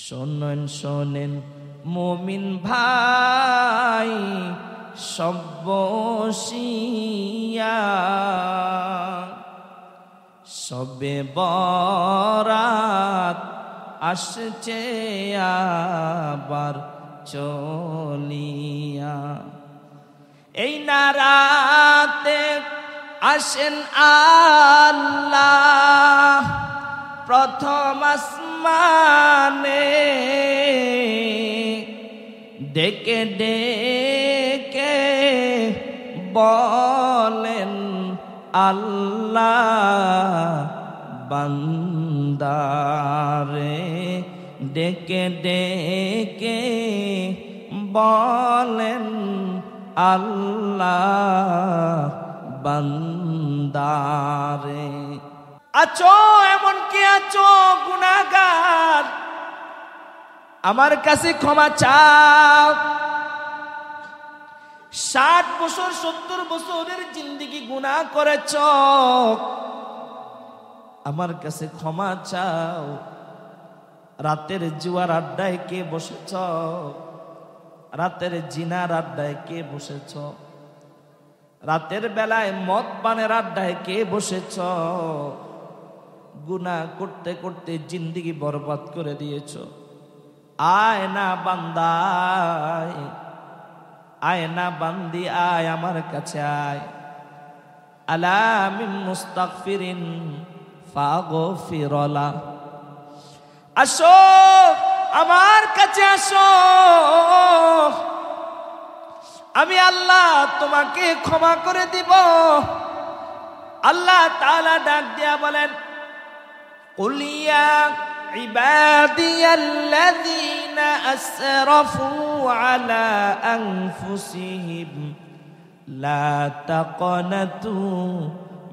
শোনেন শোনেন মুমিন ভাই সব বসিয়া, সবে বরাত আসছে আবার চলিয়া। এই নারাতে আসেন আল্লাহ প্রথম আসমানে, ডেকে ডেকে বলেন আল্লাহ বান্দারে, ডেকে ডেকে বলেন আল্লাহ বান্দারে। আছো এমন কি আছো গুনাহগার, আমার কাছে ক্ষমা চাও। 60 বছর 70 বছরের জিন্দেগি গুনাহ করেছ, আমার কাছে ক্ষমা চাও। রাতের জুয়ার আড্ডায় কে বসেছ, রাতের জিনার আড্ডায় কে বসেছ, রাতের বেলায় মদ পানের আড্ডায় কে বসেছ। গুনাহ করতে করতে জিন্দেগি বরবাদ করে দিয়েছ। আয় না বান্দা আয় না বান্দি আয় আমার কাছে আয়। আলা মিন মুস্তাগফিরিন ফাগফিরলা, আসো আমার কাছে আসো, আমি আল্লাহ তোমাকে ক্ষমা করে দিব। আল্লাহ তাআলা ডাক দিয়া বলেন, কুল ইয়া ইবাদিয়াল্লাযীনা আসরাফু আলা আনফুসিহিম লা তাকনাতু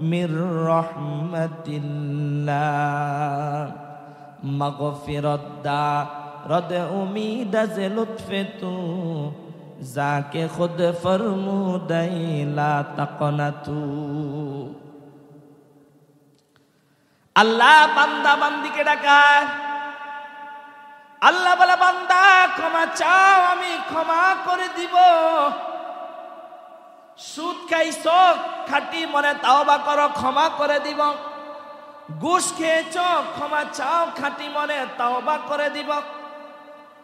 মির রাহমাতিল্লাহ, মাগফিরাত দা রদ উমিদ যে লুৎফে তু যাকে খুদ ফরমুদাই লা তাকনাতু। আল্লাহ বান্দা বান্দিকে ডাকায়। আল্লাহ বলে, বান্দা ক্ষমা চাও, আমি ক্ষমা করে দিব। সুদ খাইছ, খাঁটি মনে তাওবা করো, ক্ষমা করে দিব। ঘুষ খেয়েছ, ক্ষমা চাও, খাঁটি মনে তাওবা করে দিব,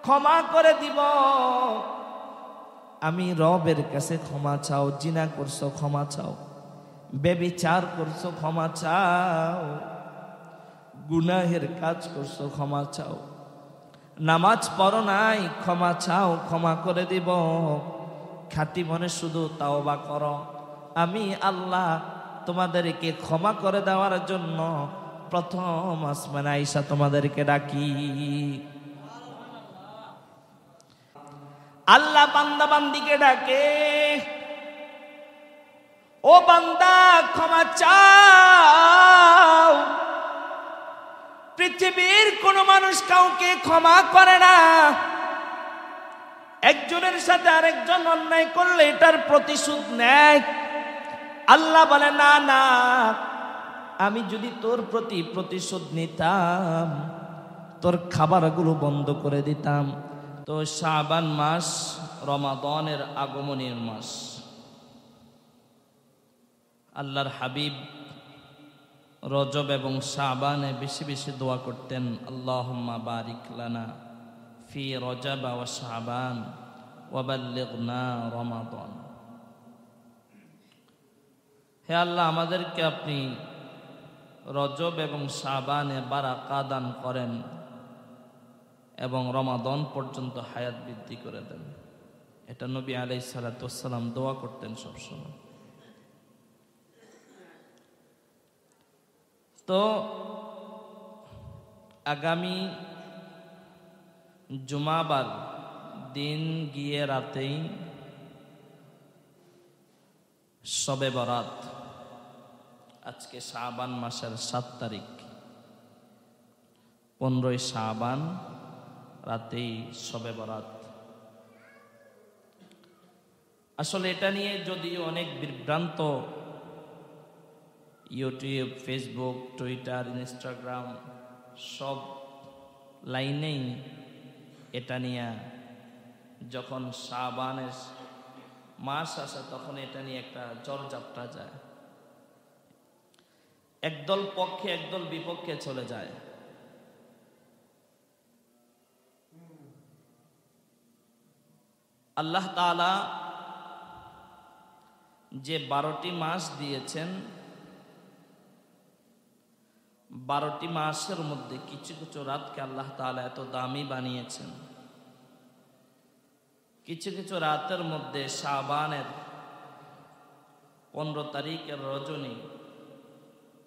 ক্ষমা করে দিব। আমি রবের কাছে ক্ষমা চাও। জিনা করছো, ক্ষমা চাও। ব্যভিচার করছো, ক্ষমা চাও। গুনাহের কাজ করছো, ক্ষমা চাও। নামাজ পড়ো নাই, ক্ষমা চাও, ক্ষমা করে দিব। খাঁটি মনে শুধু তাওবা করো। আমি আল্লাহ তোমাদেরকে ক্ষমা করে দেওয়ার জন্য প্রথম আসমানে আইসা তোমাদেরকে ডাকি। আল্লাহ বান্দা বান্দিকে ডাকে, ও বান্দা ক্ষমা চাও। পৃথিবীর কোন মানুষ কাউকে ক্ষমা করে না। একজনের সাথে আরেকজন অন্যায় করলে এটার প্রতিশোধ নেয়। আল্লাহ বলে, না না, আমি যদি তোর প্রতি প্রতিশোধ নিতাম, তোর খাবারগুলো বন্ধ করে দিতাম। তো শাবান মাস রমাদানের আগমনের মাস। আল্লাহর হাবিব রজব এবং শাবানে বেশি বেশি দোয়া করতেন, আল্লাহুম্মা বারিক লানা ফি রজব ওয়া শাবান ওয়া বাল্লিগনা রমাদান। হে আল্লাহ, আমাদেরকে আপনি রজব এবং শাবানে বারাকা দান করেন এবং রমাদান পর্যন্ত হায়াত বৃদ্ধি করে দেন। এটা নবী আলাইহিস সালাতু ওয়াস সালাম দোয়া করতেন সবসময়। তো আগামী জুমাবার দিন গিয়ে রাতেই শবে বরাত। আজকে শাবান মাসের 7 তারিখ, 15ই শাবান, রাতেই শবে বরাত। আসলে এটা নিয়ে যদিও অনেক বিভ্রান্ত ইউটিউব, ফেসবুক, টুইটার, ইনস্টাগ্রাম সব লাইনেই এটা নিয়ে যখন শাবানের মাস আসে তখন এটা নিয়ে একটা ঝড়-ঝাপটা যায়, একদল পক্ষে একদল বিপক্ষে চলে যায়। আল্লাহ তাআলা যে 12টি মাস দিয়েছেন, 12টি মাসের মধ্যে কিছু কিছু রাতকে আল্লাহ তাআলা এত দামি বানিয়েছেন। কিছু কিছু রাতের মধ্যে শাবানের 15 তারিখের রজনী,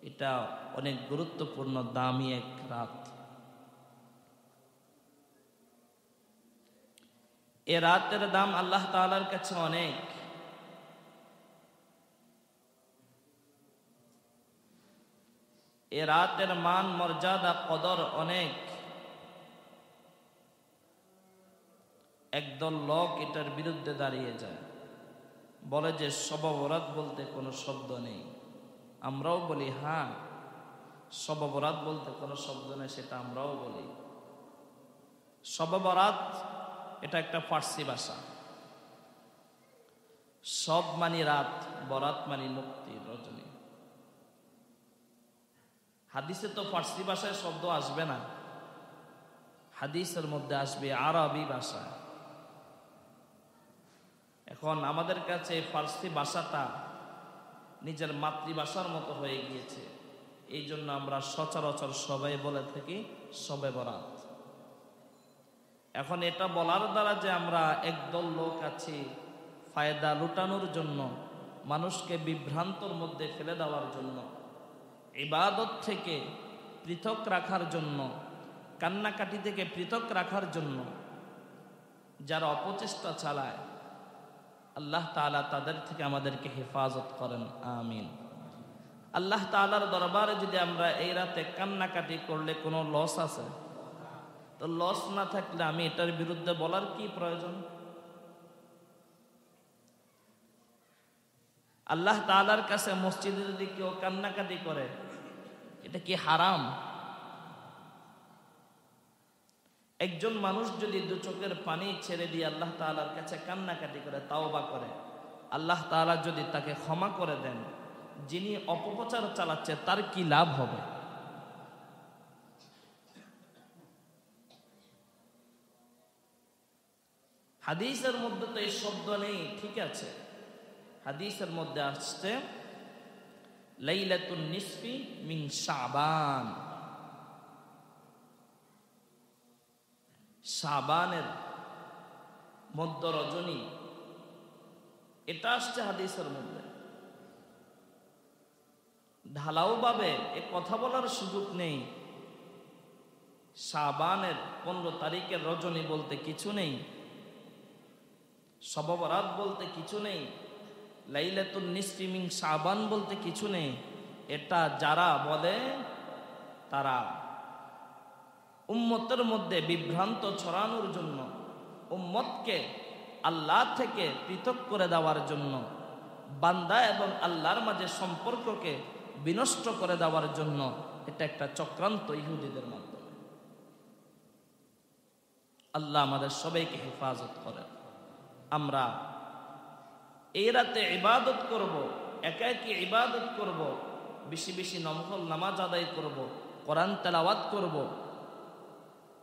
এটা অনেক গুরুত্বপূর্ণ দামি এক রাত। এ রাতের দাম আল্লাহ তাআলার কাছে অনেক। এ রাতের মান মর্যাদা কদর অনেক। একদল লোক এটার বিরুদ্ধে দাঁড়িয়ে যায়, বলে যে শবে বরাত বলতে কোনো শব্দ নেই। আমরাও বলি হ্যাঁ, শবে বরাত বলতে কোনো শব্দ নেই, সেটা আমরাও বলি। শবে বরাত এটা একটা ফার্সি ভাষা। সব মানি রাত, বরাত মানি মুক্তি, রজনী। হাদিসে তো ফার্সি ভাষায় শব্দ আসবে না, হাদিসের মধ্যে আসবে আরবি ভাষা। এখন আমাদের কাছে ফার্সি ভাষাটা নিজের মাতৃভাষার মতো হয়ে গিয়েছে, এই জন্য আমরা সচরাচর সবাই বলে থাকি শবে বরাত। এখন এটা বলার দ্বারা যে আমরা একদল লোক আছি ফায়দা লুটানোর জন্য, মানুষকে বিভ্রান্তর মধ্যে ফেলে দেওয়ার জন্য, ইবাদত থেকে পৃথক রাখার জন্য, কান্নাকাটি থেকে পৃথক রাখার জন্য যারা অপচেষ্টা চালায়, আল্লাহ তাআলা তাদের থেকে আমাদেরকে হেফাজত করেন, আমিন। আল্লাহ তাআলার দরবারে যদি আমরা এই রাতে কান্নাকাটি করলে কোনো লস আছে? তো লস না থাকলে আমি এটার বিরুদ্ধে বলার কি প্রয়োজন? আল্লাহ তাআলার কাছে মসজিদে যদি কেউ কান্নাকাটি করে, এটা কি হারাম? একজন মানুষ যদি দু চোখের পানি ছেড়ে দিয়ে আল্লাহ তাআলার কাছে কান্নাকাটি করে, তাওবা করে, আল্লাহ তাআলা যদি তাকে ক্ষমা করে দেন, যিনি অপপ্রচার চালাচ্ছে তার কি লাভ হবে? হাদিসের মধ্যে তো এই শব্দ নেই, ঠিক আছে। হাদিসের মধ্যে আসছে লাইলাতুন নিসফি মিন শাবান, শাবানের মধ্য রজনী, এটা আসছে হাদিসের মধ্যে। ঢালাও ভাবে এ কথা বলার সুযোগ নেই। শাবানের 15 তারিখের রজনী বলতে কিছু নেই, শবে বরাত বলতে কিছু নেই, লাইলাতুন নিসফি মিন শাবান বলতে কিছু নেই। এটা যারা বলে তারা উম্মতের মধ্যে বিভ্রান্ত ছড়ানোর জন্য, উম্মতকে আল্লাহ থেকে পৃথক করে দেওয়ার জন্য, বান্দা এবং আল্লাহর মাঝে সম্পর্ককে বিনষ্ট করে দেওয়ার জন্য, এটা একটা চক্রান্ত ইহুদিদের মাধ্যমে। আল্লাহ আমাদের সবাইকে হেফাজত করেন। আমরা এই রাতে ইবাদত করব, একা একই ইবাদত করব, বেশি বেশি নফল নামাজ আদায় করব, কোরআন তেলাওয়াত করব,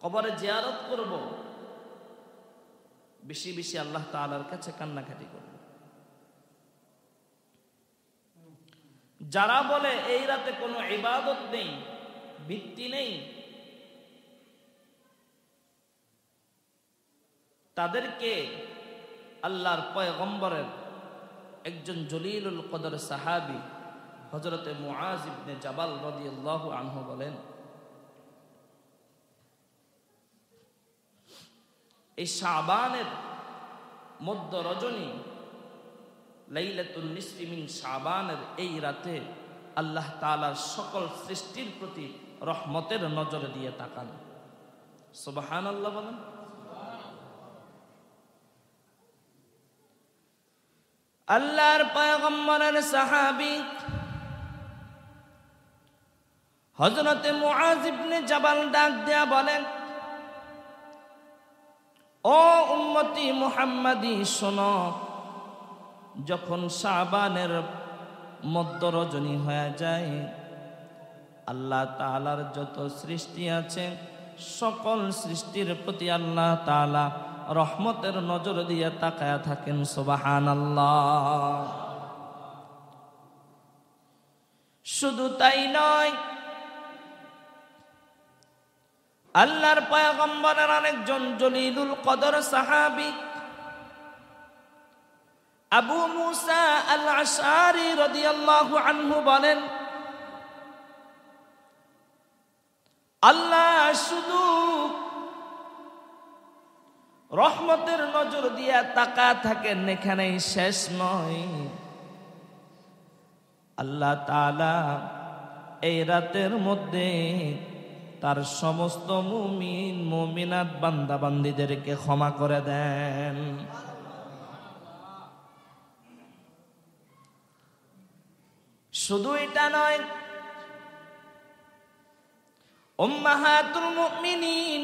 কবরে জিয়ারত করব, বেশি বেশি আল্লাহ তাআলার কাছে কান্নাকাটি করব। যারা বলে এই রাতে কোনো ইবাদত নেই, ভিত্তি নেই, তাদেরকে আল্লাহর পয়গম্বরের একজন জলিলুল কদর সাহাবী হযরতে মুআজ ইবনে জাবাল রাদিয়াল্লাহু আনহু বলেন, এই শাবানের মধ্য রজনী লাইলাতুন নিসফি মিন শাবানের এই রাতে আল্লাহ তাআলার সকল সৃষ্টির প্রতি রহমতের নজর দিয়ে তাকান। সুবহানাল্লাহ বলেন। আল্লাহর পয়গম্বরের সাহাবী হযরতে মুআজ ইবনে জাবাল ডাক দেয়া বলেন, উম্মতি মুহাম্মাদি শোনো, যখন শাবানের মধ্য রজনী হয়ে যায়, আল্লাহ তাআলার যত সৃষ্টি আছে সকল সৃষ্টির প্রতি আল্লাহ তাআলা রহমতের নজর দিয়ে তাকায়া থাকেন। সুবহানাল্লাহ। শুধু তাই নয়, আল্লাহর পয়গম্বরের আরেকজন জলিলুল কদর সাহাবী আবু মুসা আল আশআরী রাদিয়াল্লাহু আনহু বলেন, আল্লাহ শুধু রহমতের নজর দিয়ে তাকা থাকেন এখানেই শেষ নয়, আল্লাহ তাআলা এই রাতের মধ্যে তার সমস্ত মুমিন মুমিনাত বান্দা বান্দীদেরকে ক্ষমা করে দেন। শুধু এটা নয়, উম্মাহাতুল মুমিনিন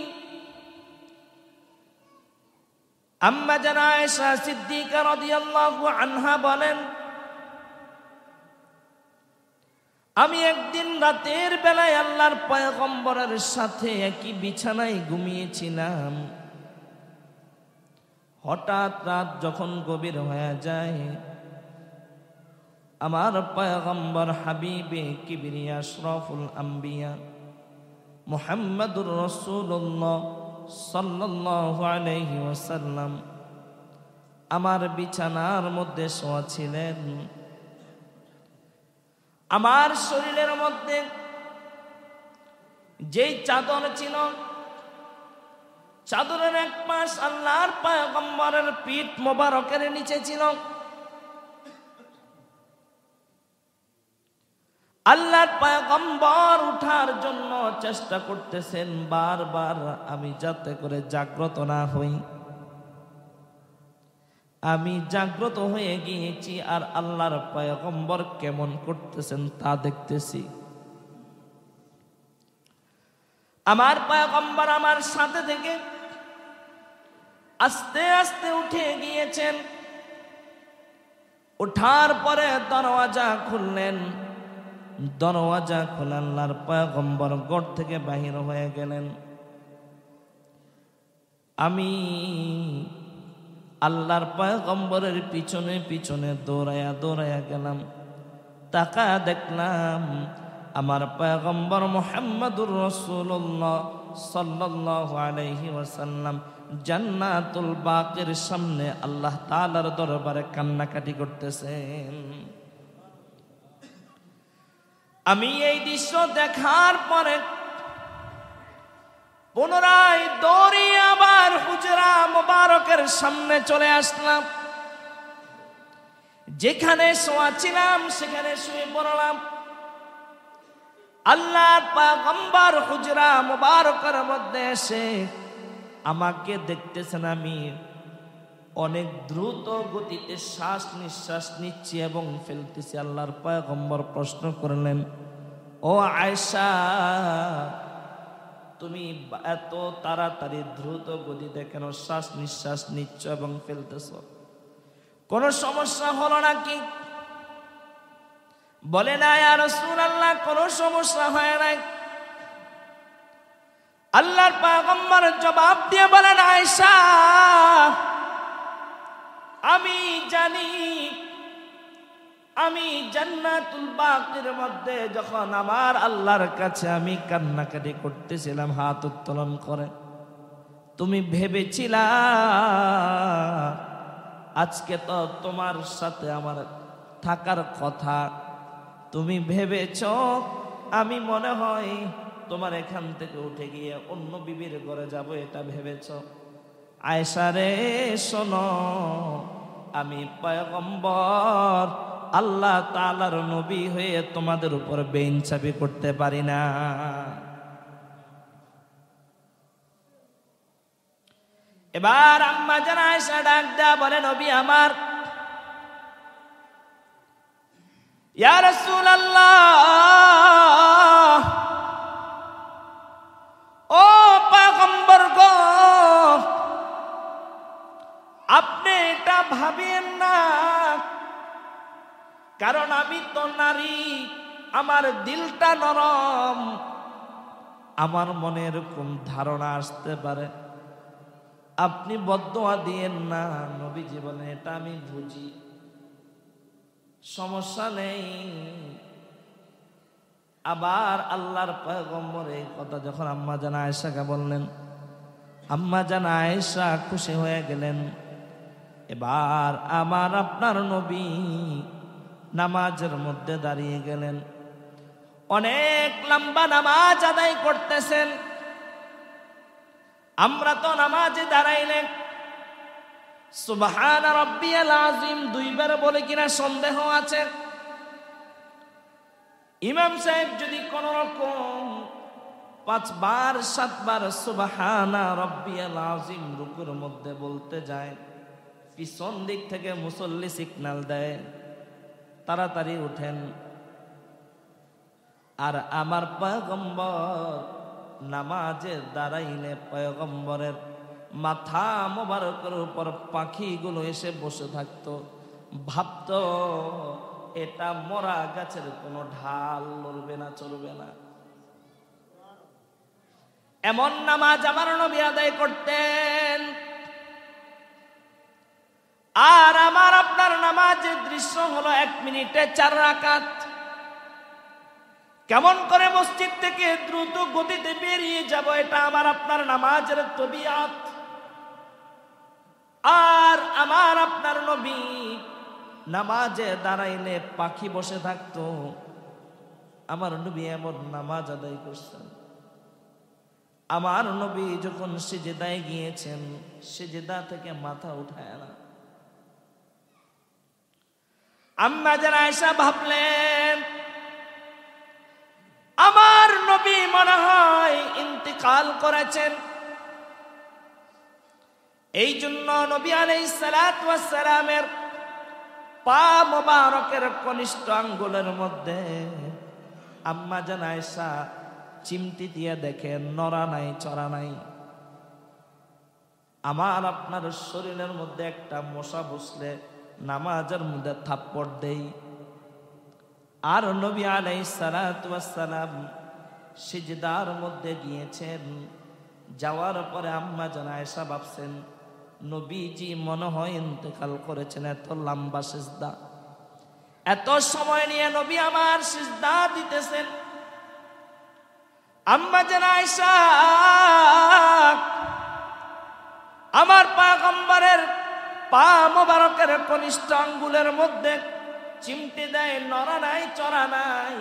আম্মা জান আয়েশা সিদ্দিকা রাদিয়াল্লাহু আনহা বলেন, আমি একদিন রাতের বেলায় আল্লাহর পয়গম্বরের সাথে একই বিছানায় ঘুমিয়েছিলাম। হঠাৎ রাত যখন গভীর হয়ে যায়, আমার পয়গম্বর হাবিবে কিবরিয়া আশরাফুল আম্বিয়া মুহাম্মাদুর রাসূলুল্লাহ সাল্লাল্লাহু আলাইহি ওয়াসাল্লাম আমার বিছানার মধ্যে শোয়া ছিলেন। আমার শরীরের মধ্যে যেই চাদর ছিল, চাদরের এক পাশ আল্লাহর পয়গম্বরের পিঠ মোবারকের নিচে ছিল। আল্লাহর পয়গম্বর উঠার জন্য চেষ্টা করতেছেন বারবার, আমি যাতে করে জাগ্রত না হই। আমি জাগ্রত হয়ে গিয়েছি আর আল্লাহর পয়গম্বর কেমন করতেছেন তা দেখতেছি। আমার পয়গম্বর আমার সাথে থেকে আস্তে আস্তে উঠে গিয়েছেন। ওঠার পরে দরওয়াজা খুললেন। দরওয়াজা খুলে আল্লাহর পয়গম্বর ঘর থেকে বাহির হয়ে গেলেন। আমি আল্লাহর পয়গম্বরের পিছনে পিছনে দৌড়ায়া দৌড়ায়া গেলাম। তাকা দেখলাম আমার পয়গম্বর মুহাম্মাদুর রাসূলুল্লাহ সাল্লাল্লাহু আলাইহি ওয়াসাল্লাম জান্নাতুল বাকির সামনে আল্লাহ তাআলার দরবারে কান্নাকাটি করতেছেন। আমি এই দৃশ্য দেখার পরে পুনরায় দৌড়িয়ে আবার হুজরা মুবারকের সামনে চলে আসলাম। যেখানে শোয়া ছিলাম সেখানে শুয়ে পড়লাম। আল্লাহর পয়গম্বর হুজরা মুবারকের মধ্যে এসে আমাকে দেখতেছেন আমি অনেক দ্রুত গতিতে শ্বাস নিঃশ্বাস নিচ্ছি এবং ফেলতেছি। আল্লাহর পয়গম্বর প্রশ্ন করলেন, ও আয়েশা, তুমি এত তাড়াতাড়ি দ্রুত গতিতে কেন শ্বাস নিঃশ্বাস নিচ্ছ এবং ফেলতেছ? কোনো সমস্যা হলো নাকি? বলে না ইয়া রাসূলুল্লাহ, কোনো সমস্যা হয় নাই। আল্লাহর পয়গম্বর জবাব দিয়ে বলেন, আয়েশা, আমি জানি আমি জান্নাতুল বাকির মধ্যে যখন আমার আল্লাহর কাছে আমি কান্নাকাটি করতেছিলাম হাত উত্তোলন করে, তুমি ভেবেছিলা আজকে তো তোমার সাথে আমার থাকার কথা। তুমি ভেবেছ আমি মনে হয় তোমার এখান থেকে উঠে গিয়ে অন্য বিবির ঘরে যাব, এটা ভেবেছ। আয়েশা রে শোনো, আমি পয়গম্বর আল্লাহ তাআলার নবী হয়ে তোমাদের উপর বেইনসাফি করতে পারি না। এবার আম্মা জান আয়েশা ডাক দেয়া বলে, নবী আমার, ইয়া রাসূলুল্লাহ, ও পয়গম্বর গো, ভাবিয়েন না, কারণ আমি তো নারী, আমার দিলটা নরম, আমার মনে এরকম ধারণা আসতে পারে। আপনি বদদোয়া দিয়েন না। নবীজি বলেন এটা আমি বুঝি, সমস্যা নেই। আবার আল্লাহর পয়গম্বর এই কথা যখন আম্মা জান আয়েশাকে বললেন, আম্মা জান আয়েশা খুশি হয়ে গেলেন। এবার আমার আপনার নবী নামাজের মধ্যে দাঁড়িয়ে গেলেন, অনেক লম্বা নামাজ আদায় করতেছেন। আমরা তো নামাজে দাঁড়াইলে সুবহান রাব্বিয়াল আযীম দুইবার বলে কিনা সন্দেহ আছে। ইমাম সাহেব যদি কোন রকম 5 বার 7 বার সুবহান রাব্বিয়াল আযীম রুকুর মধ্যে বলতে যায়, পিছন দিক থেকে মুসল্লি সিগন্যাল দেয় তাড়াতাড়ি উঠেন। আর আমার পয়গম্বর নামাজে দাঁড়াইলে পয়গম্বরের মাথা মোবারকের উপর পাখিগুলো এসে বসে থাকতো, ভাবতো এটা মরা গাছের কোনো ঢাল লড়বে না, চলবে না। এমন নামাজ আমার নবী আদায় করতেন। আর আমার আপনার নামাজের দৃশ্য হলো 1 মিনিটে 4 রাকাত। কেমন করে মসজিদ থেকে দ্রুত গতিতে বেরিয়ে যাব, এটা আমার আপনার নামাজের তবিয়ত। আর আমার আপনার নবী নামাজে দাঁড়াইলে পাখি বসে থাকতো। আমার নবী এমন নামাজ আদায় করছেন। আমার নবী যখন সিজদায় গিয়েছেন, সিজদা থেকে মাথা উঠায় না। আম্মা জান আয়েশা ভাবলেন আমার নবী মনে হয় ইন্তিকাল করেছেন। এই জন্য নবী আলাইহিস সালাতু ওয়াস সালামের পা মোবারকের কনিষ্ঠ আঙ্গুলের মধ্যে আম্মা জান আয়েশা চিমটি দিয়ে দেখেন নড়া নাই, চড়া নাই। আমার আপনার শরীরের মধ্যে একটা মশা বসলে নামাজের মধ্যে থাপ্পড় দেই। আর নবী আলাইহিস সালাতু ওয়াস সালাম সিজদার মধ্যে গিয়েছেন। যাওয়ার পরে আম্মা জান আয়েশা ভাবছেন নবীজি মনে হয় ইন্তেকাল করেছেন। এত লম্বা সিজদা, এত সময় নিয়ে নবী আমার সিজদা দিতেছেন। আম্মা জান আয়েশা আমার পয়গম্বরের পা মোবারকের কনিষ্ঠ আঙ্গুলের মধ্যে চিমটি দেয়, নড়া নাই, চড়া নাই।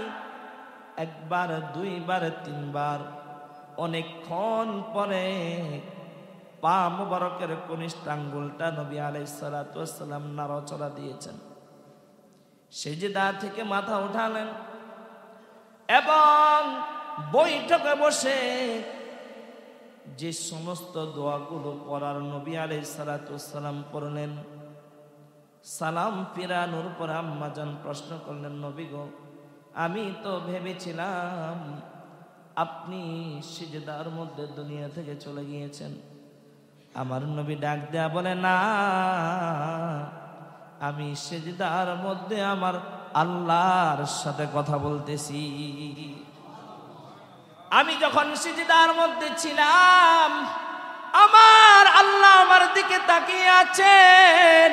1 বার 2 বার 3 বার, অনেকক্ষণ পরে পা মোবারকের কনিষ্ঠ আঙ্গুলটা নবী আলাইহিস সালাতু ওয়াস সালাম নাড়াচড়া দিয়েছেন। সিজদা থেকে মাথা উঠালেন এবং বৈঠকে বসে যে সমস্ত দোয়াগুলো পড়ার নবী আলাইহিস সালাতু ওয়াস সালাম পড়লেন, সালাম ফিরানোর পর আম্মা জান প্রশ্ন করলেন, নবী গো, আমি তো ভেবেছিলাম আপনি সিজদার মধ্যে দুনিয়া থেকে চলে গিয়েছেন। আমার নবী ডাক দেয়া বলে, না, আমি সিজদার মধ্যে আমার আল্লাহর সাথে কথা বলতেছি। আমি যখন সিজদার মধ্যে ছিলাম আমার আল্লাহ আমার দিকে তাকিয়ে আছেন,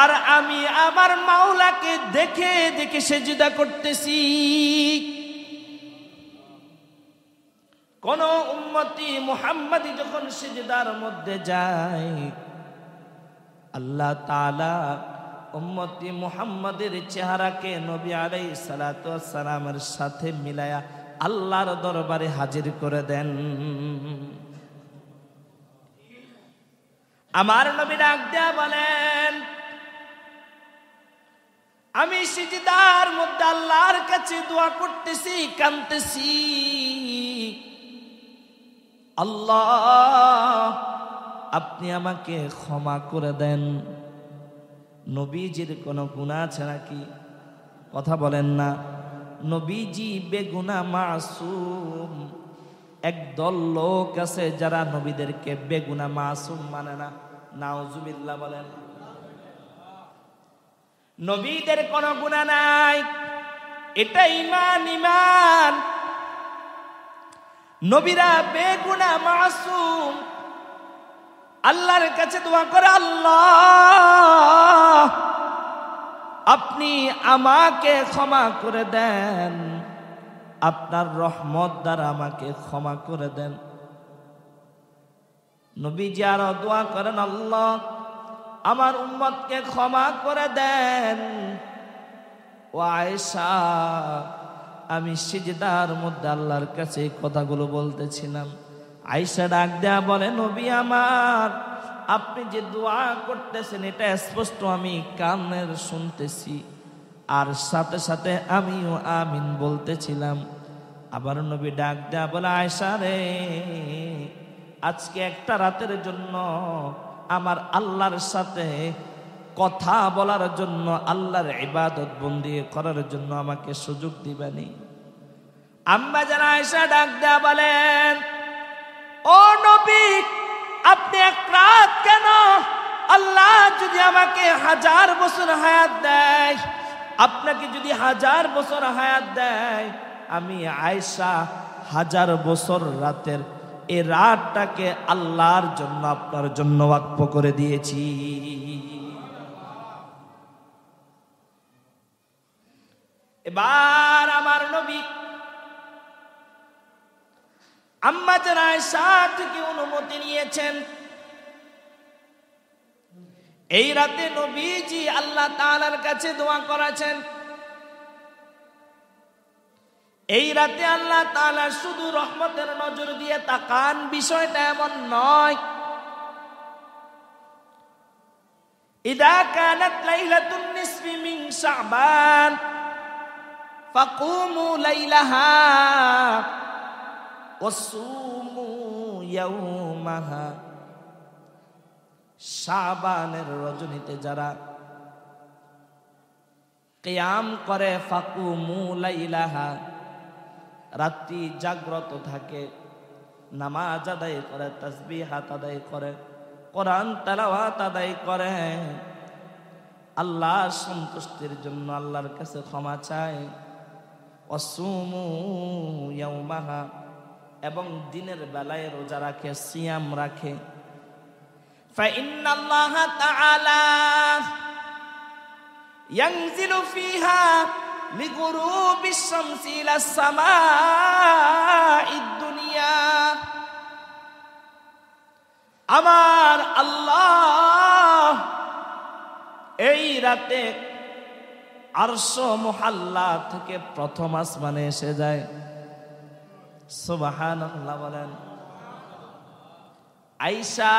আর আমি আমার মাওলাকে দেখে দেখে সিজদা করতেছি। কোন উম্মতি মুহাম্মাদি যখন সিজদার মধ্যে যায়, আল্লাহ তাআলা উম্মতি মুহাম্মাদের চেহারাকে নবী আলাইহিস সালাতু ওয়াস সালামের সাথে মিলায়া আল্লাহর দরবারে হাজির করে দেন। আমার নবী ডাক দেয়া বলেন, আমি সিজদার মধ্যে আল্লাহর কাছে দোয়া করতেছি, কাঁদতেছি, আল্লাহ আপনি আমাকে ক্ষমা করে দেন। নবীজির কোনো গুনাহ আছে নাকি? কথা বলেন না। নবীজি বেগুনা মাসুম। একদল লোক আছে যারা নবীদেরকে বেগুনা মাসুম মানে না। নাউজুবিল্লাহ বলেন। নবীদের কোনো গুনাহ নাই, এটা ঈমান। ঈমান নবীরা বেগুনাহ মাসুম। আল্লাহর কাছে দোয়া করে, আল্লাহ আপনি আমাকে ক্ষমা করে দেন, আপনার রহমত দ্বারা আমাকে ক্ষমা করে দেন। নবীজি আরো দোয়া করেন, আল্লাহ আমার উম্মতকে ক্ষমা করে দেন। ও আয়েশা, আমি সিজদার মধ্যে আল্লাহর কাছে এই কথাগুলো বলতেছিলাম। আয়েশা ডাক দেয়া বলে, নবী আমার, আপনি যে দোয়া করতেছেন এটা স্পষ্ট আমি কানের শুনতেছি, আর সাথে সাথে আমিও আমিন বলতেছিলাম। আবার নবী ডাক দেয়া বলে, আয়েশা রে, আজকে একটা রাতের জন্য আমার আল্লাহর সাথে কথা বলার জন্য, আল্লাহর ইবাদত বন্দি করার জন্য আমাকে সুযোগ দিবেনি। আম্মা জান আয়েশা ডাক দেয়া বলেন, ও নবী, আপনি এক রাত কেন, আল্লাহ যদি আমাকে 1000 বছর হায়াত দেয়, আপনাকে যদি 1000 বছর হায়াত দেয়, আমি আয়েশা 1000 বছর রাতের এই রাতটাকে আল্লাহর জন্য, আপনার জন্য ওয়াকফ করে দিয়েছি। এবার আমার নবী আম্মা জান আয়েশা থেকে অনুমতি নিয়েছেন। এই রাতে নবীজি আল্লাহ তাআলার কাছে দোয়া করেছেন। এই রাতে আল্লাহ তাআলা শুধু রহমতের নজর দিয়ে তাকান, বিষয়টা এমন নয়। ইদা কানাত লাইলাতুন নিসফি মিন শাবান ফাকুমু লাইলাহা ওয়াসুমু ইয়াওমাহা। শাবানের রজনীতে যারা কিয়াম করে, ফাকুমু লাইলাহা, রাত্রি জাগ্রত থাকে, নামাজ আদায় করে, তাসবিহাত আদায় করে, কোরআন তেলাওয়াত আদায় করে, আল্লাহর সন্তুষ্টির জন্য আল্লাহর কাছে ক্ষমা চায়। ওয়াসুমু ইয়াওমাহা, এবং দিনের বেলায় রোজা রাখে, সিয়াম রাখে। ফাইন্নাল্লাহা তাআলা ইয়ানজিলু ফিহা লিগুরুবিশ শামসি ইলাস সামাঈদ দুনিয়া। আমার আল্লাহ এই রাতে আরশ মুহাল্লা থেকে প্রথম আসমানে এসে যায়। সুবহানাল্লাহ বলেন। আয়েশা,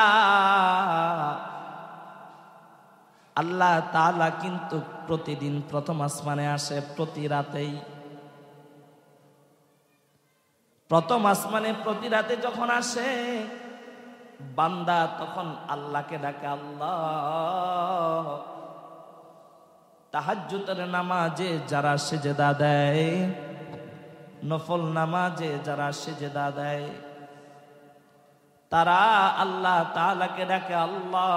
আল্লাহ তাআলা কিন্তু প্রতিদিন প্রথম আসমানে আসে, প্রতি রাতেই। প্রথম আসমানে প্রতি রাতে যখন আসে, বান্দা তখন আল্লাহকে ডাকে, আল্লাহ। তাহাজ্জুদের নামাজে যারা সিজদা দেয়, নফল নামাজে যারা সিজদা দেয়, তারা আল্লাহ তাআলাকে ডাকে, আল্লাহ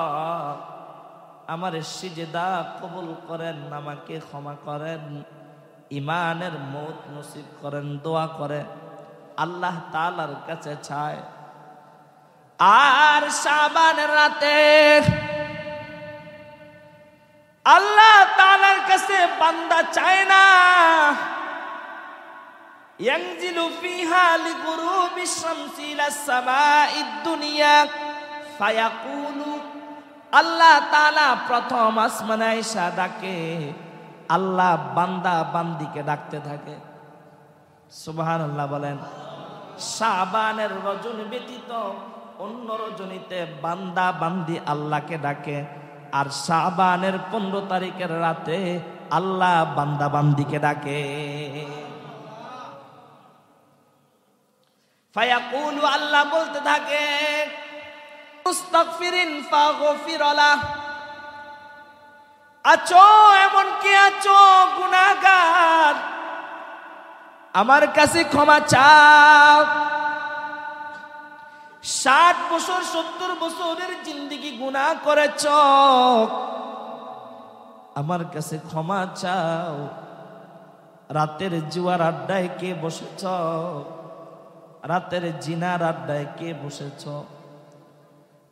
আমার সিজদা কবুল করেন, আমাকে ক্ষমা করেন, ইমানের মওত নসিব করেন, দোয়া করে আল্লাহ তাআলার কাছে চায়। আর শাবানের রাতে আল্লাহ তাআলার কাছে বান্দা চায় না। ইয়ানজিলু ফিহা লিগুরুবিশ শামসি ইলাস সামাঈদ দুনিয়া ফায়াকুলু, আল্লাহ তাআলা প্রথম আসমানে আয়েশা ডাকে, আল্লাহ বান্দা বান্দিকে ডাকতে থাকে। সুবহানাল্লাহ বলেন। শাবানের রজনী ব্যতীত অন্য রজনীতে বান্দা বান্দি আল্লাহকে ডাকে, আর শাবানের 15 তারিখের রাতে আল্লাহ বান্দা বান্দিকে ডাকে। ফায়াকুলু, আল্লাহ বলতে থাকে, মুস্তাগফিরিন ফাগফির লাহ, আছো এমন কি আছো গুনাহগার, আমার কাছে ক্ষমা চাও। 60 বছর 70 বছরের জিন্দেগি গুনাহ করেছ, আমার কাছে ক্ষমা চাও। রাতের জুয়ার আড্ডায় কে বসেছ? রাতের জিনার আড্ডায় কে বসেছ?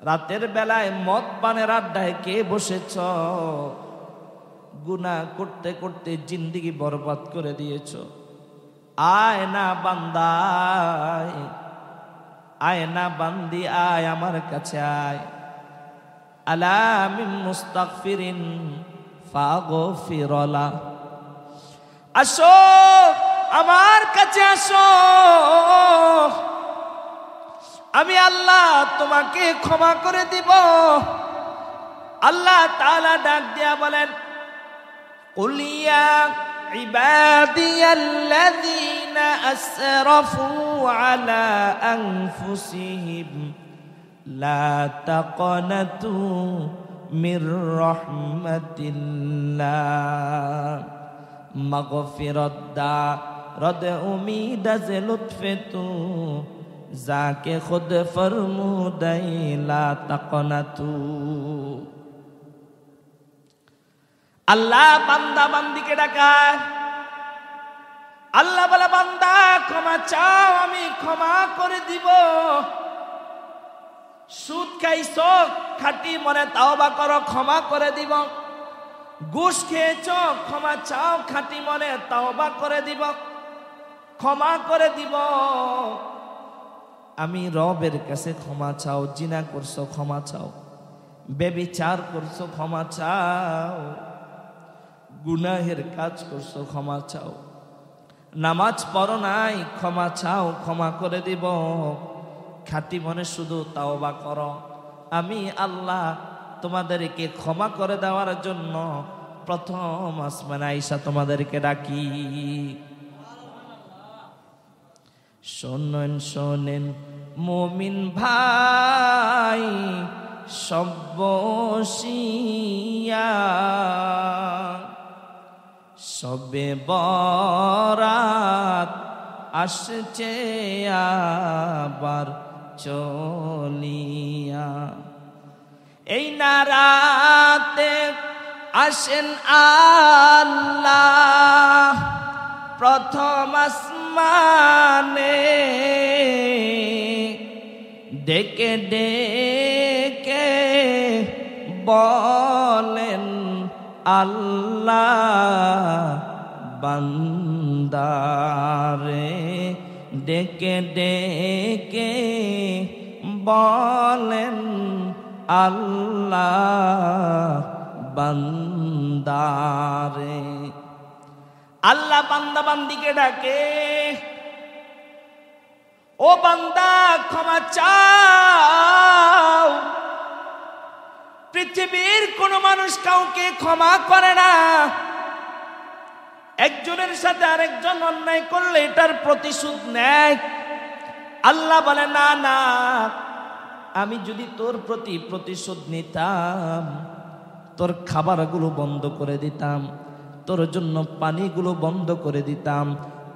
রাতের বেলায় মদ পানের আড্ডায় কে বসেছ? গুনাহ করতে করতে জিন্দেগি বরবাদ করে দিয়েছ। আয় না বান্দা আয়, আয় না বান্দি আয়, আমার কাছে আয়। আলা মিন মুস্তাগফিরিন ফাগফিরলা। আসো আমার কাছে আসো, আমি আল্লাহ তোমাকে ক্ষমা করে দিব। আল্লাহ তাআলা ডাক দিয়া বলেন, কুল ইয়া ইবাদিয়াল্লাযীনা আসরাফু আলা আনফুসিহিম লা তাকনাতু মির রাহমাতিল্লাহ। মাগফিরাত দা রদ উমিদ যে লুৎফে তু যাকে খুদ ফরমুদাই লা তাকনাতু। আল্লাহ বান্দা বান্দিকে ডাকায়। আল্লাহ বলে, বান্দা ক্ষমা চাও, আমি ক্ষমা করে দিব। সুদ খাইছ, খাঁটি মনে তাওবা করো, ক্ষমা করে দিব। ঘুষ খেয়েছ, ক্ষমা চাও, খাঁটি মনে তাওবা করে দিব, ক্ষমা করে দিব। আমি রবের কাছে ক্ষমা চাও। জিনা করছো, ক্ষমা চাও। ব্যভিচার করছো, ক্ষমা চাও। গুনাহের কাজ করছো, ক্ষমা চাও। নামাজ পড়ো নাই, ক্ষমা চাও, ক্ষমা করে দিব। খাঁটি মনে শুধু তাওবা করো। আমি আল্লাহ তোমাদেরকে ক্ষমা করে দেওয়ার জন্য প্রথম আসমানে আইসা তোমাদেরকে ডাকি। শোনেন শোনেন মুমিন ভাই, সব বসিয়া সবে বরাত আসছে আবার চলিয়া। এই নারাতে আসেন আল্লাহ প্রথম আসমানে, ডেকে ডেকে বলেন আল্লাহ বান্দারে, ডেকে ডেকে বলেন আল্লাহ বান্দারে। আল্লাহ বান্দা বান্দিকে ডাকে, ও বান্দা ক্ষমা চাও। পৃথিবীর কোন মানুষ কাউকে ক্ষমা করে না। একজনের সাথে আরেকজন অন্যায় করলে এটার প্রতিশোধ নেয়। আল্লাহ বলে, না না, আমি যদি তোর প্রতি প্রতিশোধ নিতাম, তোর খাবারগুলো বন্ধ করে দিতাম, তোর জন্য পানিগুলো বন্ধ করে দিতাম,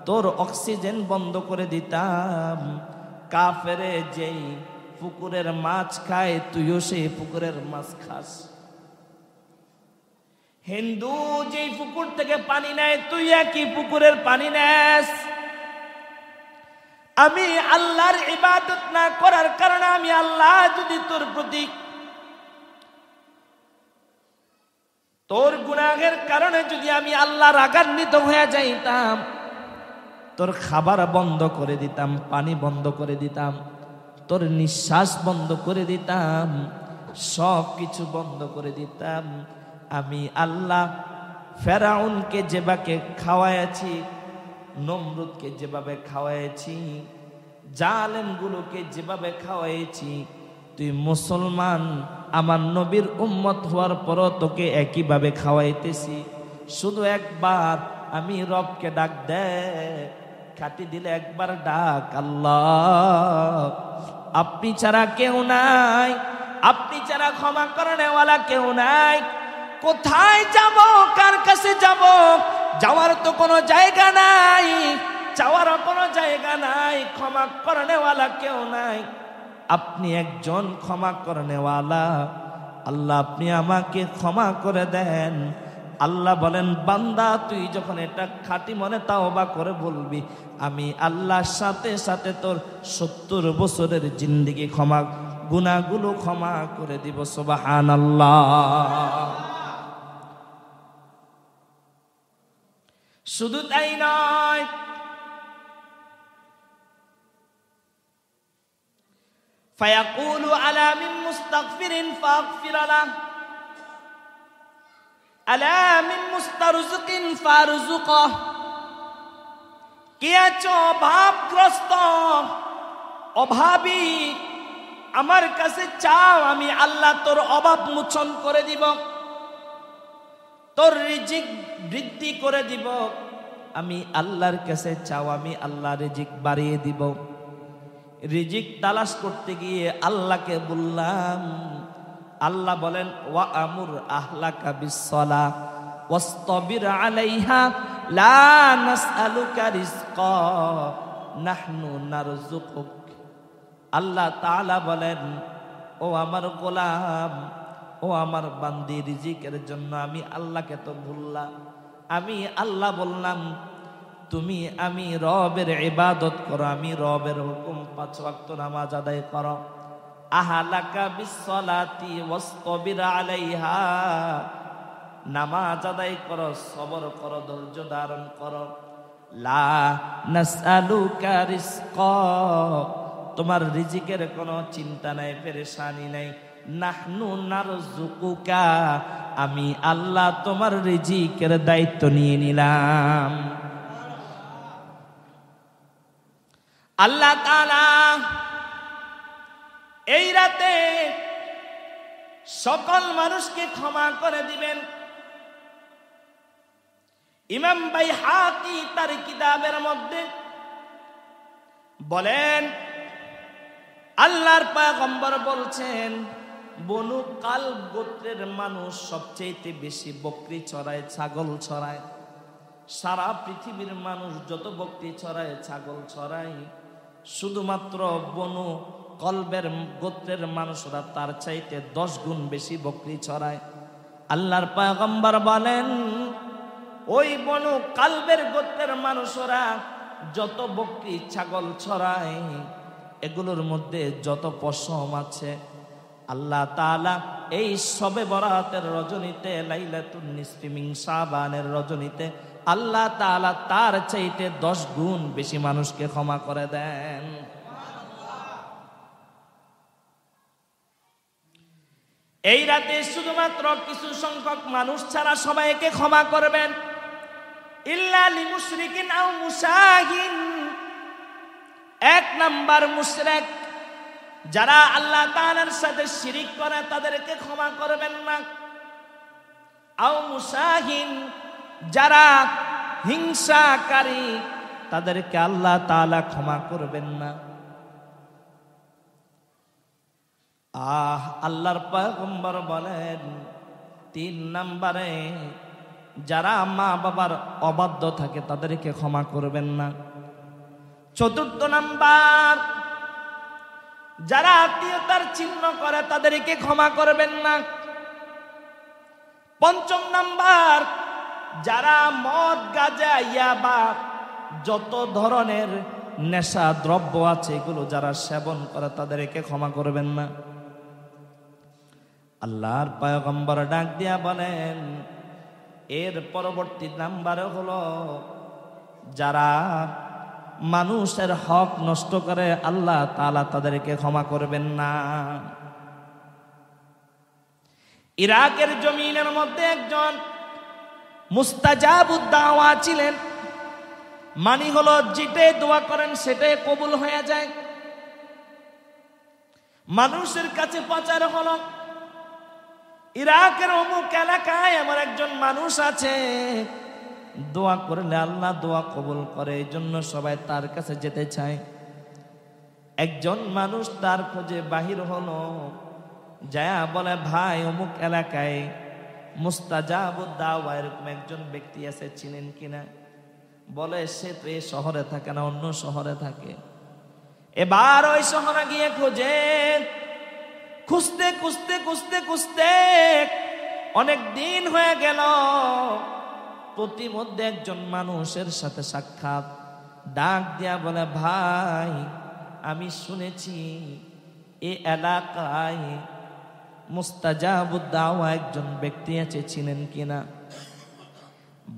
তোর অক্সিজেন বন্ধ করে দিতাম। কাফেরে যেই পুকুরের মাছ খায়, তুইও সেই পুকুরের মাছ খাস। হিন্দু যেই পুকুর থেকে পানি নেয়, তুই একই পুকুরের পানি নেস। আমি আল্লাহর ইবাদত না করার কারণে আমি আল্লাহ যদি তোর প্রতি, তোর গুনাহের কারণে যদি আমি আল্লাহ রাগান্বিত হয়ে যাইতাম, তোর খাবার বন্ধ করে দিতাম, পানি বন্ধ করে দিতাম, তোর নিঃশ্বাস বন্ধ করে দিতাম, সব কিছু বন্ধ করে দিতাম। আমি আল্লাহ ফেরাউনকে যেভাবে খাওয়াইছি, নমরুদকে যেভাবে খাওয়াইছি, জালেমগুলোকে যেভাবে খাওয়াইছি, তুই মুসলমান আমার নবীর উম্মত হওয়ার পরও তোকে একইভাবে খাওয়াইতেছি। শুধু একবার আমি রবকে ডাক দে, খাটি দিলে একবার ডাক, আল্লাহ আপনি ছাড়া কেউ নাই, আপনি ছাড়া ক্ষমা করনেওয়ালা কেউ নাই। কোথায় যাব, কার কাছে যাব? যাওয়ার তো কোনো জায়গা নাই, যাওয়ার কোনো জায়গা নাই, ক্ষমা করনেওয়ালা কেউ নাই। আপনি একজন ক্ষমা করনেওয়ালা। আল্লাহ আপনি আমাকে ক্ষমা করে দেন। আল্লাহ বলেন, বান্দা তুই যখন এটা খাঁটি মনে তাওবা করে বলবি, আমি আল্লাহর সাথে সাথে তোর 70 বছরের জিন্দেগি ক্ষমা, গুনাহগুলো ক্ষমা করে দিব। সুবহানাল্লাহ। শুধু তাই নয়, ফায়াকুলু আলা মিন মুস্তাগফিরিন ফাগফির লাহু আলা মিন মুস্তারজিকিন ফারজুকাহ। কে আছো অভাবগ্রস্ত, অভাবী, আমার কাছে চাও, আমি আল্লাহ তোর অভাব মোচন করে দিব, তোর রিজিক বৃদ্ধি করে দিব। আমি আল্লাহর কাছে চাও, আমি আল্লাহ রিজিক বাড়িয়ে দিব। রিজিক তালাশ করতে গিয়ে আল্লাহকে বললাম, আল্লাহ বলেন, ওয়া আমুর আহলাকা বিসসালাহ ওয়াসতাবির আলাইহা লা নাসআলুকা রিজকা নাহনু নারযুকুক। আল্লাহ তাআলা বলেন, ও আমার গোলাম, ও আমার বান্দি, রিজিকের জন্য আমি আল্লাহকে তো ভুললাম। আমি আল্লাহ বললাম, তুমি আমি রবের ইবাদত করো, আমি রবের হুকুম 5 ওয়াক্ত নামাজ আদায় করো। আহলাকা বিসসালাতি ওয়াসতাবির আলাইহা, নামাজ আদায় করো, সবর করো, ধৈর্য ধারণ করো। লা নাসআলুকা রিজকা, তোমার রিজিকের কোনো চিন্তা নাই, পেরেশানি নাই। নাহনু নারযুকুকা, আমি আল্লাহ তোমার রিজিকের দায়িত্ব নিয়ে নিলাম। আল্লাহ তাআলা এই রাতে সকল মানুষকে ক্ষমা করে দিবেন। ইমাম বাইহাকি তার কিতাবের মধ্যে বলেন, আল্লাহর পয়গম্বর বলছেন, বনু কালব গোত্রের মানুষ সবচেয়ে বেশি বকরি চড়ায়, ছাগল চড়ায়। সারা পৃথিবীর মানুষ যত বকরি চড়ায়, ছাগল চড়ায়, শুধুমাত্র বনু কলবের গোত্রের মানুষরা তার চাইতে 10 গুণ বেশি বকরি চড়ায়। আল্লাহর পয়গম্বর বলেন, ওই বনু কালবের গোত্রের মানুষরা যত বকরি ছাগল চড়ায়, এগুলোর মধ্যে যত পশম আছে, আল্লাহ তাআলা এই শবে বরাতের রজনীতে, লাইলাতুন নিসফি মিন শাবানের রজনীতে আল্লাহ তাআলা তার চাইতে 10 গুণ বেশি মানুষকে ক্ষমা করে দেন। এই রাতে শুধুমাত্র কিছু সংখ্যক মানুষ ছাড়া সবাইকে ক্ষমা করবেন। ইল্লা লিমুশরিকিন আও মুশাহিন, 1 নাম্বার মুশরিক, যারা আল্লাহ তাআলার সাথে শিরিক করে তাদেরকে ক্ষমা করবেন না। আও মুশাহিন, যারা হিংসাকারী তাদেরকে আল্লাহ তাআলা ক্ষমা করবেন না। আল্লাহর পয়গম্বর বলেন, 3 নম্বরে যারা মা বাবার অবাধ্য থাকে তাদেরকে ক্ষমা করবেন না। 4 নাম্বার, যারা আত্মীয়তার চিহ্ন করে তাদেরকে ক্ষমা করবেন না। 5 নাম্বার, যারা মদ, গাঁজা, ইয়াবা, যত ধরনের নেশা দ্রব্য আছে এগুলো যারা সেবন করে তাদেরকে ক্ষমা করবেন না। আল্লাহর পয়গম্বর ডাক দিয়া বলেন, এর পরবর্তী নাম্বারে হলো যারা মানুষের হক নষ্ট করে আল্লাহ তাআলা তাদেরকে ক্ষমা করবেন না। ইরাকের জমিনের মধ্যে একজন মুস্তাজাবুদ দাওয়া ছিলেন, মানে হলো যেটা দোয়া করেন সেটাই কবুল হয়ে যায়। মানুষের কাছে প্রচার হলো, ইরাকের অমুক এলাকায় এমন একজন মানুষ আছে, দোয়া করলে আল্লাহ দোয়া কবুল করে, এই জন্য সবাই তার কাছে যেতে চায়। একজন মানুষ তার খোঁজে বাহির হলো, যায়া বলে, ভাই অমুক এলাকায় মুস্তাজাবুদ দাওয়া এরকম একজন ব্যক্তি আছে, চিনেন কিনা? বলে, সে তো এই শহরে থাকে না, অন্য শহরে থাকে। এবার ওই শহরে গিয়ে খোঁজে, খুঁজতে খুঁজতে খুঁজতে খুঁজতে অনেক দিন হয়ে গেল, প্রতিমধ্যে একজন মানুষের সাথে সাক্ষাৎ, ডাক দিয়া বলে, ভাই আমি শুনেছি এই এলাকায় মুস্তাজাবুদ দাওয়া একজন ব্যক্তি আছে, চিনেন কিনা?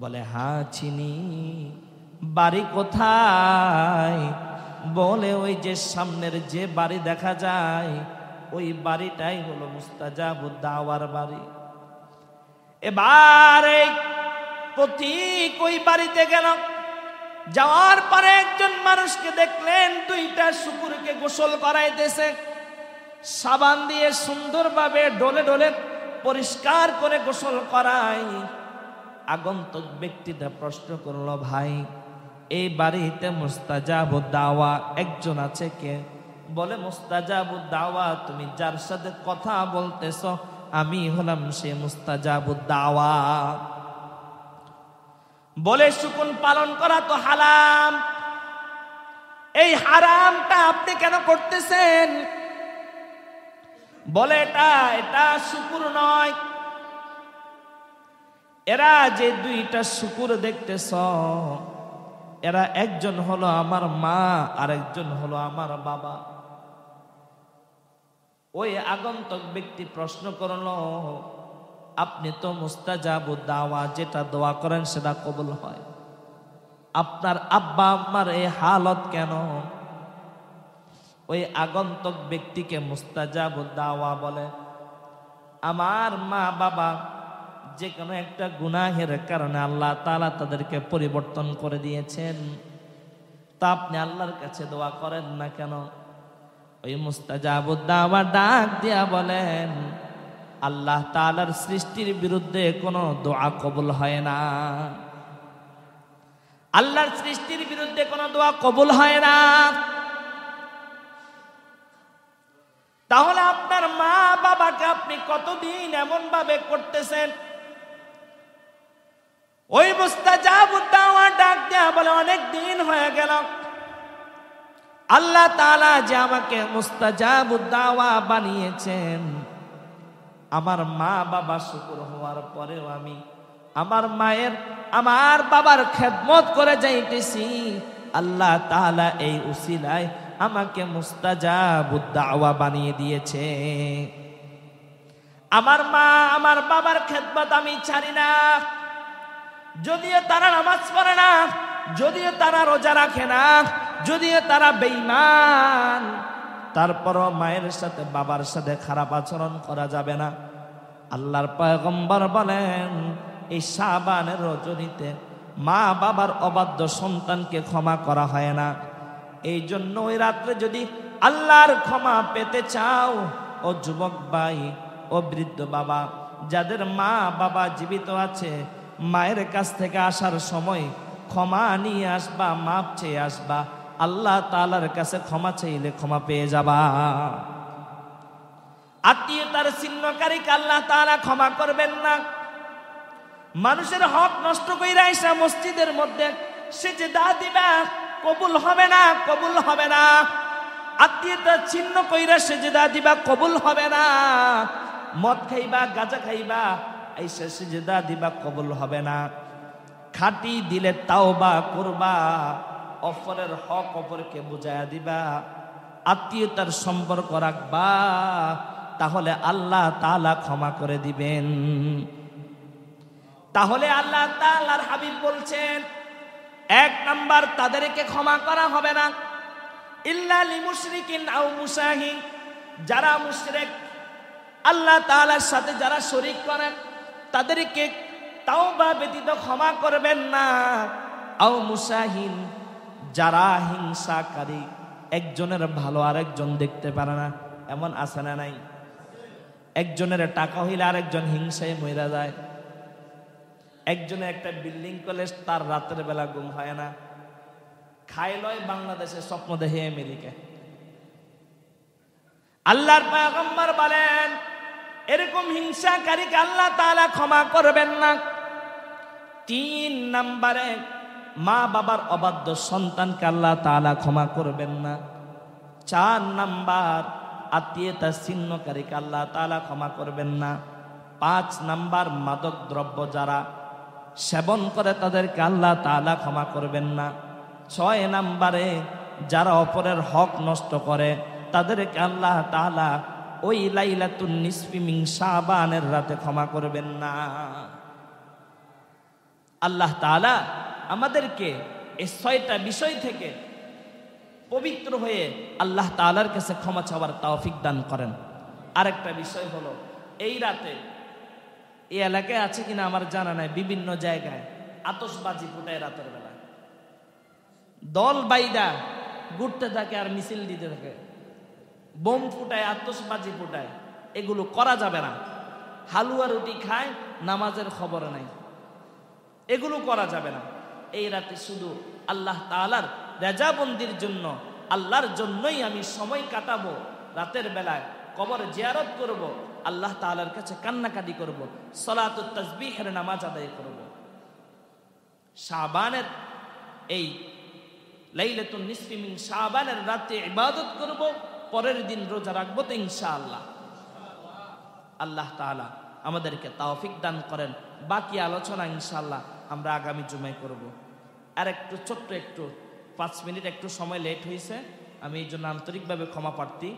বলে, হ্যাঁ চিনি। বাড়ি কোথায়? বলে, ওই যে সামনের যে বাড়ি দেখা যায় ওই বাড়িটাই হলো মুস্তাজাবুদ দাওয়ার বাড়ি। এবারে পথিক ওই বাড়িতে গেল, যাওয়ার পরে একজন মানুষকে দেখলেন দুইটা শুকুরকে গোসল করাইতেছে, সাবান দিয়ে সুন্দরভাবে ডলে ডলে পরিষ্কার করে গোসল করায়। আগন্তুক ব্যক্তিটা প্রশ্ন করলো, ভাই এই বাড়িতে মুস্তাজাবুদ দাওয়া একজন আছে কে? বলে, মুস্তাজাবুদ দাওয়া, তুমি যার সাথে কথা বলতেছ আমি হলাম সে মুস্তাজাবুদ দাওয়া। বলে, শুকুন পালন করা তো হারাম, এই হারামটা আপনি কেন করতেছেন? বলে, এটা শুকুর নয়, এরা যে দুইটা শুকুর দেখতেছ এরা একজন হলো আমার মা আর একজন হলো আমার বাবা। ওই আগন্তুক ব্যক্তি প্রশ্ন করলো, আপনি তো মুস্তাজাবুদ দাওয়া, যেটা দোয়া করেন সেটা কবুল হয়, আপনার আব্বা আম্মার এই হালত কেন? ওই আগন্তুক ব্যক্তিকে মুস্তাজাবুদ দাওয়া বলে, আমার মা বাবা যে কোনো একটা গুনাহের কারণে আল্লাহ তাআলা তাদেরকে পরিবর্তন করে দিয়েছেন, তা আপনি আল্লাহর কাছে দোয়া করেন না কেন? ওই মুস্তাজাবুদ দাওয়া ডাক দিয়া বলেন, আল্লাহ তাআলার সৃষ্টির বিরুদ্ধে কোনো দোয়া কবুল হয় না, আল্লাহর সৃষ্টির বিরুদ্ধে কোনো দোয়া কবুল হয় না। তাহলে আপনার মা বাবাকে আপনি কতদিন এমন ভাবে করতেছেন? ওই মুস্তাজাবুদ দাওয়া ডাক দেয়া বলে, অনেক দিন হয়ে গেল, আল্লাহ তাআলা যে আমাকে মুস্তাজাবুদ দাওয়া বানিয়েছেন, আমার মা বাবা শুকর হওয়ার পরেও আমি আমার মায়ের আমার বাবার খেদমত করে যাইতেছি, আল্লাহ তাআলা এই উসিলায় আমাকে মুস্তাজাবুদ দাওয়া বানিয়ে দিয়েছে। আমার মা আমার বাবার খেদমত আমি ছাড়ি না, যদিও তারা নামাজ পড়ে না, যদিও তারা রোজা রাখে না, যদিও তারা বেঈমান, তারপরও মায়ের সাথে বাবার সাথে খারাপ আচরণ করা যাবে না। আল্লাহর পয়গম্বর বলেন, এই শাবানের রজনীতে মা বাবার অবাধ্য সন্তানকে ক্ষমা করা হয় না। এই জন্য ওই রাত্রে যদি আল্লাহর ক্ষমা পেতে চাও, ও যুবক ভাই, ও বৃদ্ধ বাবা, যাদের মা বাবা জীবিত আছে, মায়ের কাছ থেকে আসার সময় ক্ষমা নিয়ে আসবা, মাপ চেয়ে আসবা। আল্লাহ তাআলার কাছে ক্ষমা চাইলে ক্ষমা পেয়ে যাবা। আত্মীয়তার ছিন্নকারীকে আল্লাহ তাআলা ক্ষমা করবেন না। মানুষের হক নষ্ট কইরা আইসা মসজিদের মধ্যে সিজদা দিবা, কবুল হবে না, কবুল হবে না। আত্মীয়তা ছিন্ন কইরা সিজদা দিবা, কবুল হবে না। মদ খাইবা, গাঁজা খাইবা, আইসা সিজদা দিবা, কবুল হবে না। খাঁটি দিলে তাওবা করবা, অপরের হক অপরকে বুঝাইয়া দিবা, আত্মীয়তার সম্পর্ক রাখবা, তাহলে আল্লাহ তাআলা ক্ষমা করে দিবেন। তাহলে আল্লাহ তাআলার হাবিব বলছেন, এক নাম্বার তাদেরকে ক্ষমা করা হবে না, ইল্লা লিমুশরিকিন আও মুশাহিন, যারা মুশরিক, আল্লাহ তাআলার সাথে যারা শরীক করে তাদেরকে তাওবা ব্যতীত ক্ষমা করবেন না। আও মুশাহিন, যারা হিংসাকারী, একজনের ভালো আরেকজন দেখতে পারে না, এমন আছে না নাই? একজনের টাকা হইলে আরেকজন হিংসায় মইরা যায়। একজনের একটা বিল্ডিং করলে তার রাতের বেলা ঘুম হয় না, খাই লয় বাংলাদেশে, স্বপ্ন দেখে আমেরিকা। আল্লাহর পয়গম্বর বলেন, এরকম হিংসাকারীকে আল্লাহ তাআলা ক্ষমা করবেন না। 3 নম্বরে মা বাবার অবাধ্য সন্তানকে আল্লাহ তাআলা ক্ষমা করবেন না। 4 নাম্বার আত্মীয়তা ছিন্নকারীকে আল্লাহ তাআলা ক্ষমা করবেন না। 5 নাম্বার, মাদক দ্রব্য যারা সেবন করে তাদেরকে আল্লাহ তাআলা ক্ষমা করবেন না। 6 নাম্বারে, যারা অপরের হক নষ্ট করে তাদেরকে আল্লাহ তাআলা ওই লাইলাতুন নিসফি মিন শাবানের রাতে ক্ষমা করবেন না। আল্লাহ তাআলা আমাদেরকে এই 6টা বিষয় থেকে পবিত্র হয়ে আল্লাহ তাআলার কাছে ক্ষমা চাওয়ার তৌফিক দান করেন। আরেকটা বিষয় হলো, এই রাতে এই এলাকায় আছে কিনা আমার জানা নাই, বিভিন্ন জায়গায় আতশবাজি ফুটায় রাতের বেলা, দল বাইদা ঘুরতে থাকে আর মিছিল দিতে থাকে, বোম ফুটায়, আতশবাজি ফুটায়। এগুলো করা যাবে না। হালুয়া রুটি খায়, নামাজের খবর নাই, এগুলো করা যাবে না। এই রাতে শুধু আল্লাহ তাআলার রেজাবন্দির জন্য, আল্লাহর জন্যই আমি সময় কাটাবো। রাতের বেলায় কবর জিয়ারত করব, আল্লাহ তাআলার কাছে কান্নাকাটি করব, সালাতুত তাসবিহের নামাজ আদায় করব। শাবানের এই লাইলাতুন নিসফি মিন শাবানের রাতে ইবাদত করব, পরের দিন রোজা রাখবো তো ইনশাআল্লাহ। আল্লাহ তাআলা আমাদেরকে তৌফিক দান করেন। বাকি আলোচনা ইনশাআল্লাহ আমরা আগামী জুমায় করব। আর একটু ছোট্ট একটু 5 মিনিট একটু সময় লেট হয়েছে, আমি এই জন্য আন্তরিকভাবে ক্ষমা প্রার্থী।